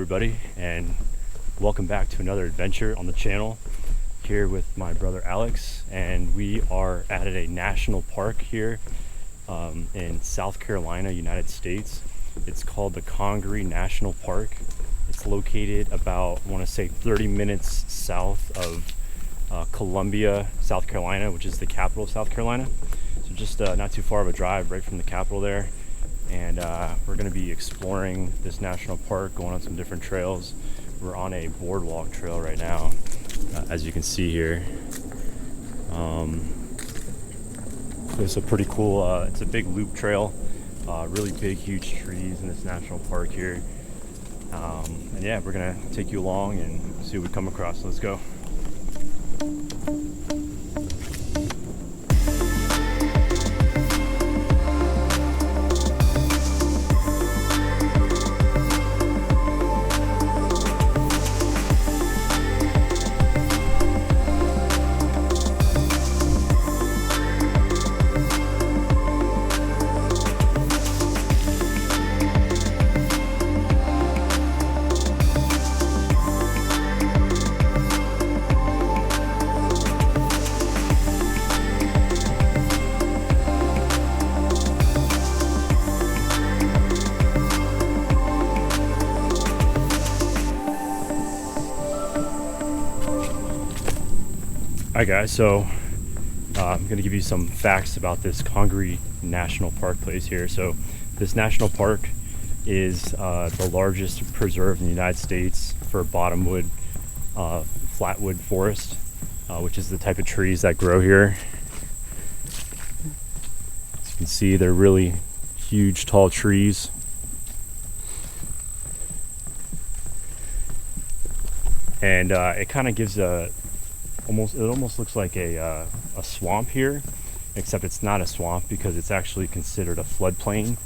everybody, and welcome back to another adventure on the channel. Here with my brother Alex, and we are at a national park here in South Carolina, United States. It's called the Congaree National Park. It's located about, I want to say, 30 minutes south of Columbia, South Carolina, which is the capital of South Carolina. So just not too far of a drive right from the capital there. And we're going to be exploring this national park, going on some different trails. We're on a boardwalk trail right now, as you can see here. It's a pretty cool, it's a big loop trail, really big, huge trees in this national park here. And yeah, we're going to take you along and see what we come across. Let's go. Alright guys, so I'm going to give you some facts about this Congaree National Park place here. So this national park is the largest preserve in the United States for bottomwood, flatwood forest, which is the type of trees that grow here. As you can see, they're really huge, tall trees. And it kind of gives it almost looks like a swamp here, except it's not a swamp because it's actually considered a floodplain,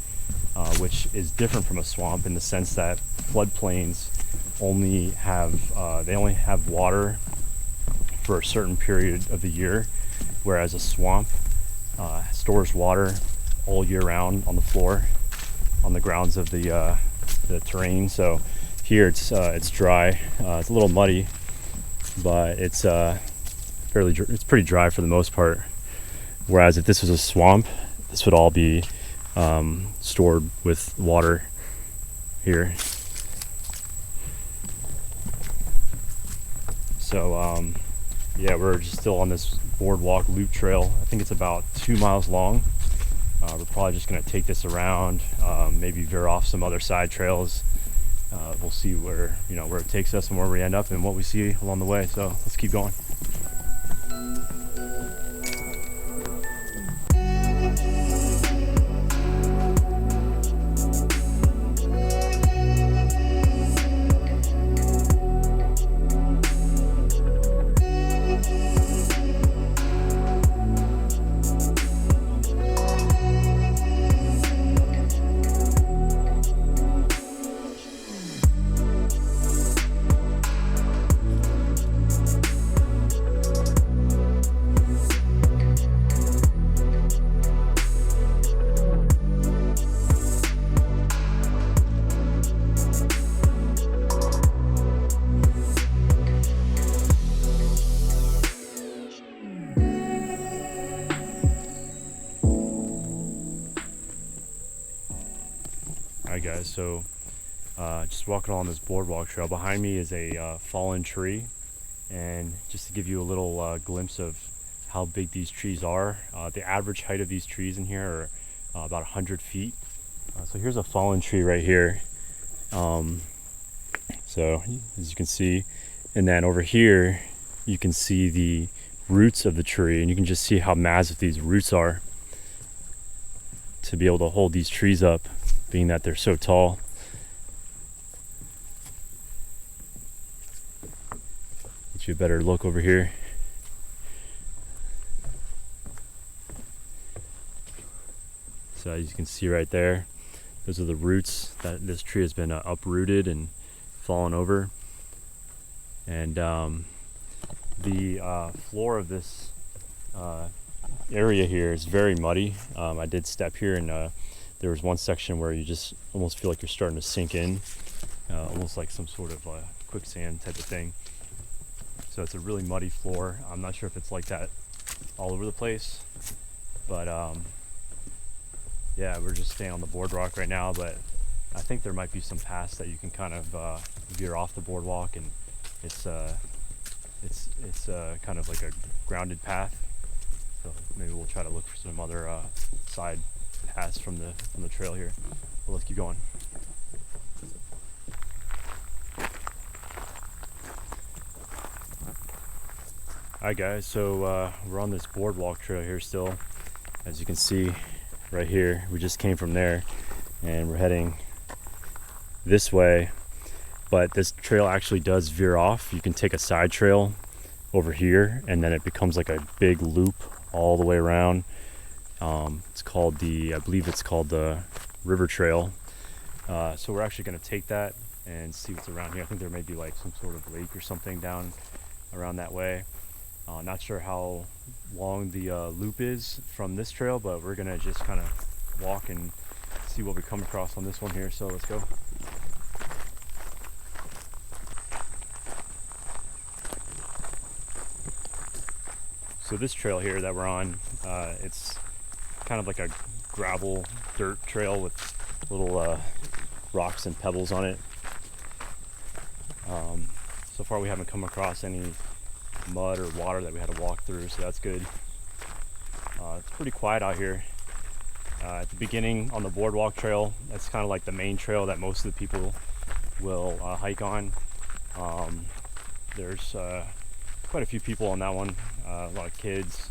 which is different from a swamp in the sense that floodplains only have water for a certain period of the year, whereas a swamp stores water all year round on the floor, on the grounds of the terrain. So here it's dry. It's a little muddy, but it's pretty dry for the most part. Whereas if this was a swamp, this would all be stored with water here. So yeah, we're just still on this boardwalk loop trail. I think it's about 2 miles long. We're probably just going to take this around, maybe veer off some other side trails. We'll see where it takes us and where we end up and what we see along the way. So let's keep going. Alright guys, so just walking along this boardwalk trail. Behind me is a fallen tree, and just to give you a little glimpse of how big these trees are, the average height of these trees in here are about 100 feet. So here's a fallen tree right here. So as you can see, and then over here you can see the roots of the tree, and you can just see how massive these roots are to be able to hold these trees up, being that they're so tall. Get you a better look over here. So as you can see right there, those are the roots that this tree has been uprooted and fallen over. And the floor of this area here is very muddy. I did step here, and there was one section where you just almost feel like you're starting to sink in. almost like some sort of quicksand type of thing. So it's a really muddy floor. I'm not sure if it's like that all over the place, but yeah, we're just staying on the boardwalk right now, but I think there might be some paths that you can kind of veer off the boardwalk, and it's kind of like a grounded path. So maybe we'll try to look for some other side paths from the trail here. But let's keep going. Alright guys, so we're on this boardwalk trail here still. As you can see right here, we just came from there and we're heading this way, but this trail actually does veer off. You can take a side trail over here and then it becomes like a big loop all the way around. It's called I believe it's called the river trail. So we're actually going to take that and see what's around here. I think there may be like some sort of lake or something down around that way. Not sure how long the loop is from this trail, but we're gonna just kind of walk and see what we come across on this one here. So let's go. So this trail here that we're on, it's kind of like a gravel dirt trail with little rocks and pebbles on it. So far we haven't come across any mud or water that we had to walk through, so that's good. It's pretty quiet out here. At the beginning on the boardwalk trail, that's kind of like the main trail that most of the people will hike on. There's quite a few people on that one, a lot of kids.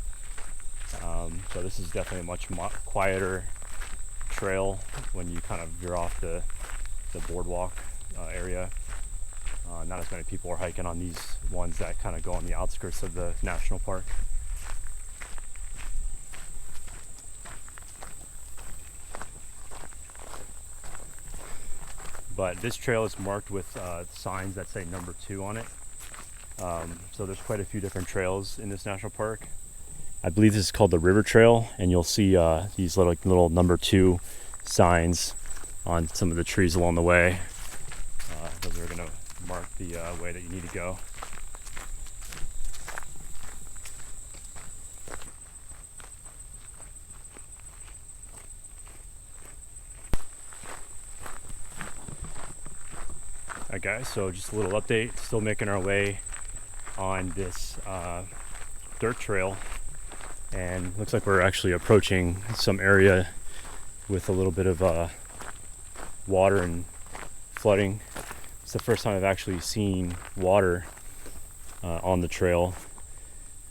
So this is definitely a much quieter trail when you kind of veer off the boardwalk area. Not as many people are hiking on these ones that kind of go on the outskirts of the national park. But this trail is marked with signs that say number 2 on it. So there's quite a few different trails in this national park. I believe this is called the river trail, and you'll see these little number 2 signs on some of the trees along the way. Those are going to mark the way that you need to go. Alright guys, so just a little update. Still making our way on this dirt trail, and looks like we're actually approaching some area with a little bit of water and flooding. It's the first time I've actually seen water on the trail.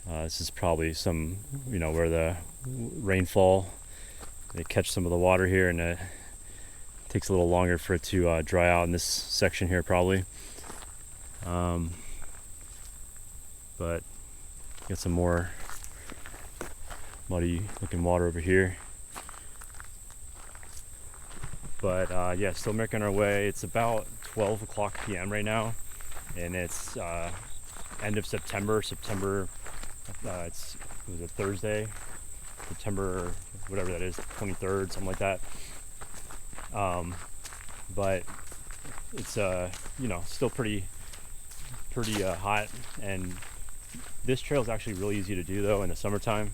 This is probably some, where the rainfall, they catch some of the water here, and it takes a little longer for it to dry out in this section here probably. But got some more muddy looking water over here. But yeah, still making our way. It's about 12 o'clock p.m. right now, and it's end of September. It was a Thursday, September, whatever that is, 23rd, something like that. But it's still pretty hot, and this trail is actually really easy to do though in the summertime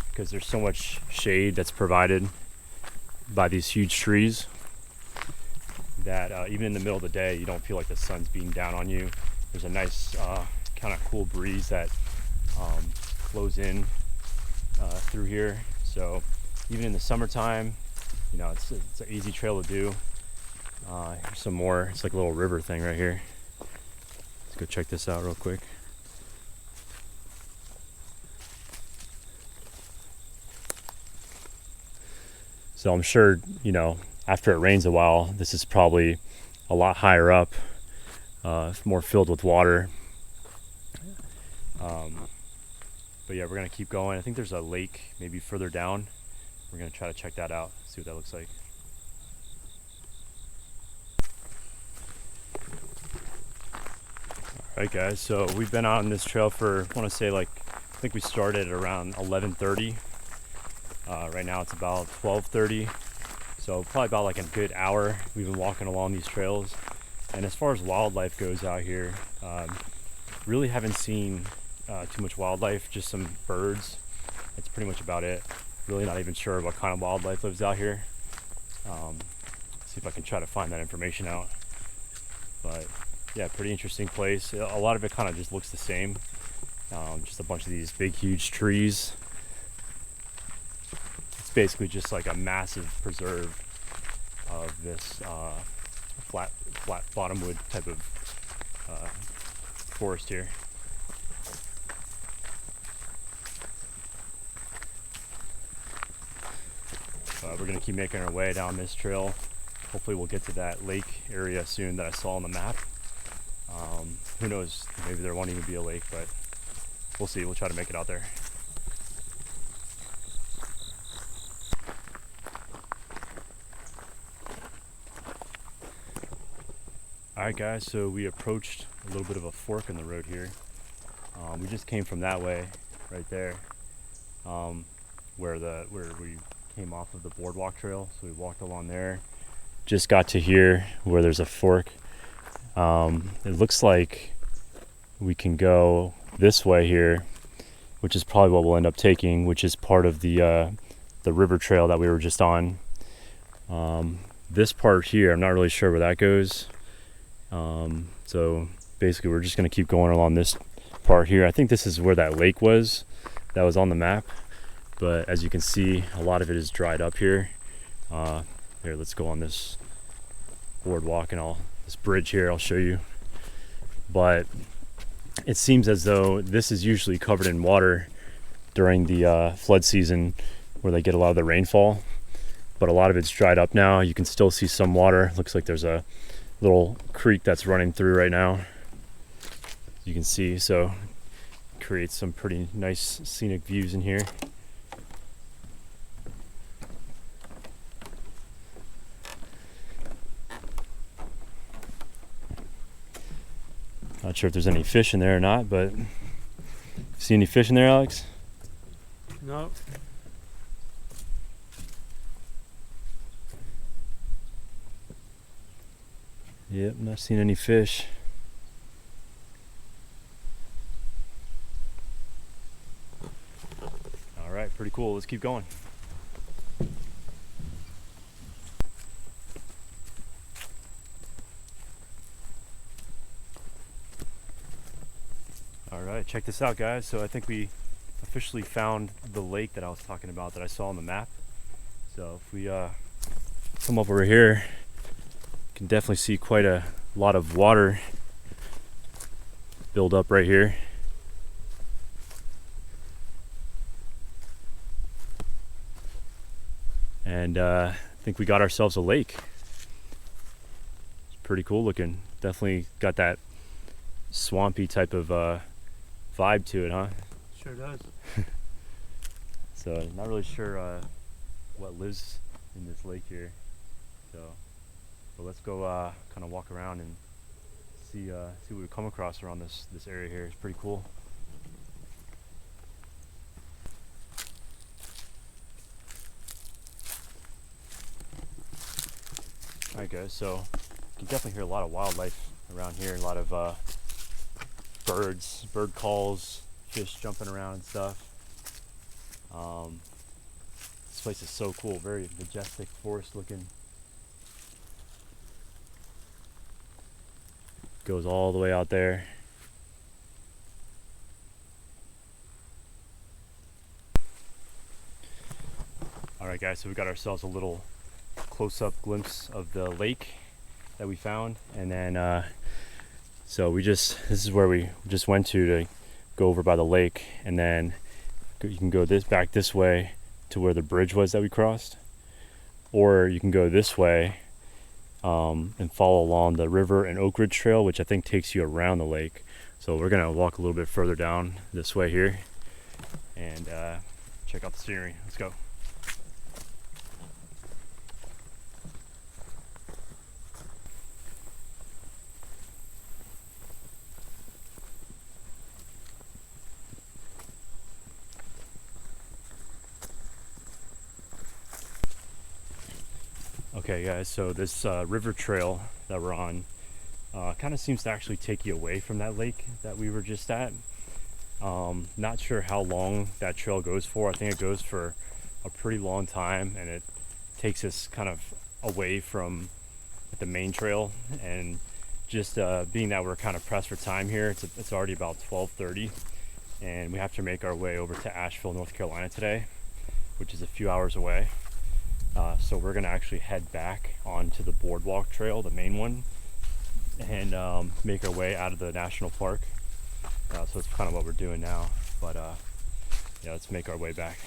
because there's so much shade that's provided by these huge trees that even in the middle of the day you don't feel like the sun's beating down on you. There's a nice kind of cool breeze that flows in through here, so even in the summertime, it's an easy trail to do. Here's some more. It's like a little river thing right here. Let's go check this out real quick. So I'm sure, after it rains a while, this is probably a lot higher up, more filled with water. But yeah, we're gonna keep going. I think there's a lake maybe further down. We're gonna try to check that out, see what that looks like. Alright guys, so we've been out on this trail for, I want to say I think we started at around 11:30. Right now it's about 12:30. So probably about like a good hour we've been walking along these trails. And as far as wildlife goes out here, really haven't seen too much wildlife, just some birds. That's pretty much about it. Really not even sure what kind of wildlife lives out here. See if I can try to find that information out. But yeah, pretty interesting place. A lot of it kind of just looks the same. Just a bunch of these big, huge trees. It's basically just like a massive preserve of this flat bottomwood type of forest here. We're gonna keep making our way down this trail. Hopefully we'll get to that lake area soon that I saw on the map. Who knows, maybe there won't even be a lake, but we'll see. We'll try to make it out there. Alright guys, so we approached a little bit of a fork in the road here. We just came from that way, right there, where we came off of the boardwalk trail. So we walked along there, just got to here where there's a fork. It looks like we can go this way here, which is probably what we'll end up taking, which is part of the river trail that we were just on. This part here, I'm not really sure where that goes. So basically we're just going to keep going along this part here. I think this is where that lake was that was on the map, but as you can see, a lot of it is dried up here. Here, let's go on this boardwalk and this bridge here, I'll show you. But it seems as though this is usually covered in water during the flood season, where they get a lot of the rainfall, but a lot of it's dried up now. You can still see some water. Looks like there's a little creek that's running through right now, you can see, so it creates some pretty nice scenic views in here. Not sure if there's any fish in there or not, but see any fish in there, Alex? No. Yep, not seeing any fish. All right, pretty cool. Let's keep going. All right, check this out, guys. So I think we officially found the lake that I was talking about that I saw on the map. So if we come over here, you can definitely see quite a lot of water build up right here. And I think we got ourselves a lake. It's pretty cool looking. Definitely got that swampy type of vibe to it, huh? Sure does. So not really sure what lives in this lake here. So, but let's go kind of walk around and see what we come across around this area here. It's pretty cool. Alright guys, so you can definitely hear a lot of wildlife around here, a lot of birds, bird calls, fish jumping around and stuff. This place is so cool, very majestic, forest looking. Goes all the way out there. Alright guys, so we got ourselves a little close-up glimpse of the lake that we found, and then so this is where we just went to go over by the lake, and then you can go back this way to where the bridge was that we crossed, or you can go this way and follow along the river and Oak Ridge Trail, which I think takes you around the lake. So we're gonna walk a little bit further down this way here and check out the scenery. Let's go. Okay guys, so this river trail that we're on, Kind of seems to actually take you away from that lake that we were just at. Not sure how long that trail goes for. I think it goes for a pretty long time, and it takes us kind of away from the main trail. And just being that we're kind of pressed for time here, it's already about 12:30, and we have to make our way over to Asheville, North Carolina today, which is a few hours away. So we're gonna actually head back onto the boardwalk trail, the main one, and make our way out of the national park. So that's kind of what we're doing now. But yeah, let's make our way back.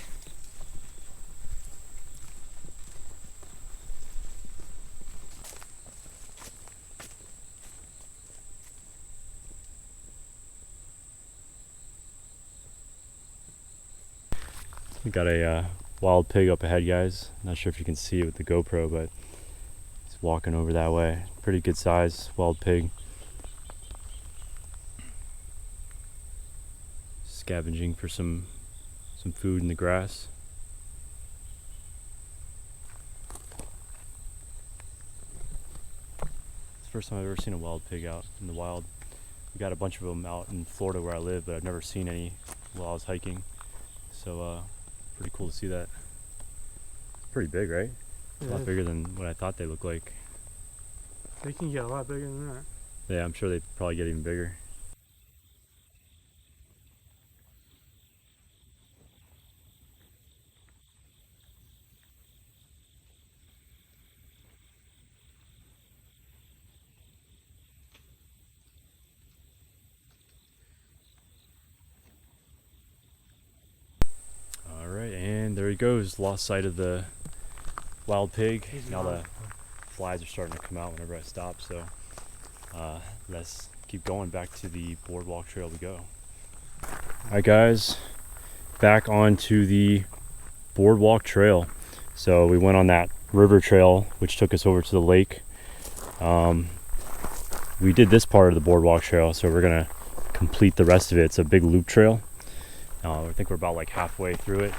We got a wild pig up ahead, guys. Not sure if you can see it with the GoPro, but he's walking over that way. Pretty good size wild pig. Scavenging for some food in the grass. It's the first time I've ever seen a wild pig out in the wild. We got a bunch of them out in Florida where I live, but I've never seen any while I was hiking. So pretty cool to see that. Pretty big, right? A lot bigger than what I thought they looked like. They can get a lot bigger than that. Yeah, I'm sure they probably get even bigger. Alright, and there he goes. Lost sight of the wild pig. Now the flies are starting to come out whenever I stop, so let's keep going. Back to the boardwalk trail we go. Alright guys, back onto the boardwalk trail. So we went on that river trail which took us over to the lake. We did this part of the boardwalk trail, so we're gonna complete the rest of it. It's a big loop trail. I think we're about like halfway through it,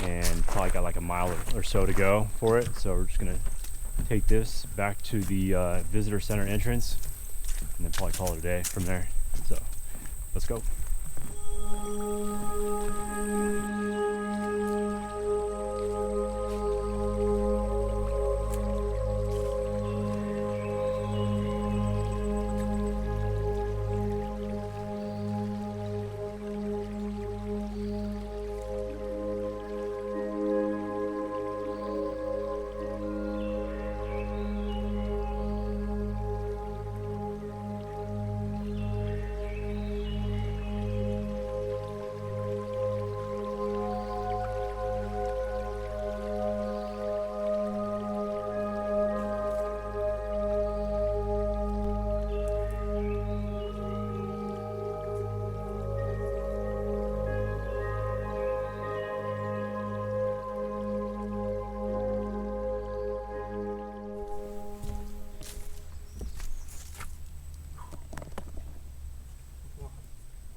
and probably got like a mile or so to go for it. So we're just gonna take this back to the visitor center entrance, and then probably call it a day from there. So let's go.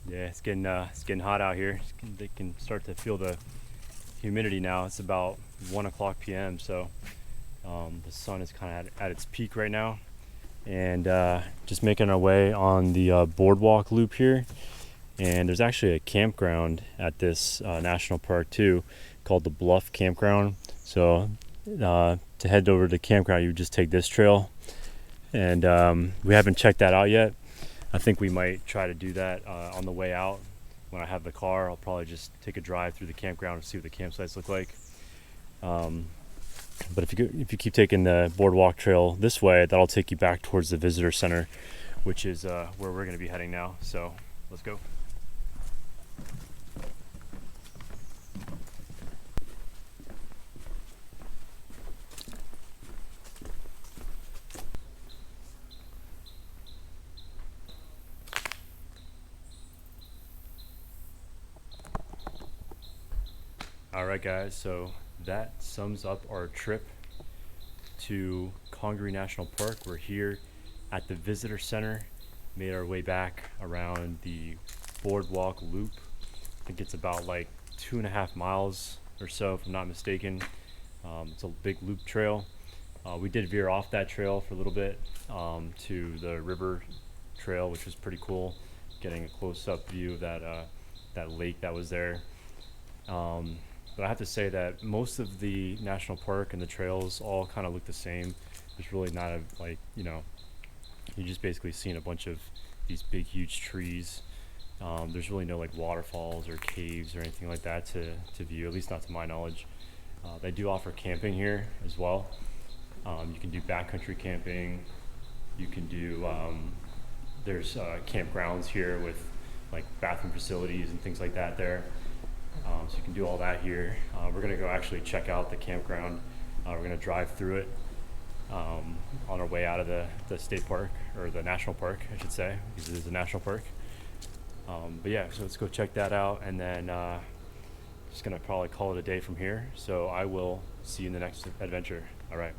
Yeah, it's getting hot out here. They can start to feel the humidity now. It's about 1 o'clock p.m. So the sun is kind of at its peak right now, and just making our way on the boardwalk loop here. And there's actually a campground at this national park too, called the Bluff Campground. So to head over to the campground, you just take this trail, and we haven't checked that out yet. I think we might try to do that on the way out. When I have the car, I'll probably just take a drive through the campground and see what the campsites look like. But if you keep taking the boardwalk trail this way, that'll take you back towards the visitor center, which is where we're going to be heading now. So let's go. Alright guys, so that sums up our trip to Congaree National Park. We're here at the visitor center, made our way back around the boardwalk loop. I think it's about like 2.5 miles or so, if I'm not mistaken. It's a big loop trail. We did veer off that trail for a little bit to the river trail, which was pretty cool, getting a close-up view of that lake that was there. But I have to say that most of the national park and the trails all kind of look the same. There's really not a like you're just basically seeing a bunch of these big huge trees. There's really no like waterfalls or caves or anything like that to view, at least not to my knowledge. They do offer camping here as well. You can do backcountry camping. You can do there's campgrounds here with like bathroom facilities and things like that there. So you can do all that here. We're gonna go actually check out the campground. We're gonna drive through it on our way out of the state park, or the national park, I should say, because it is a national park. But yeah, so let's go check that out, and then just gonna probably call it a day from here. So I will see you in the next adventure. All right.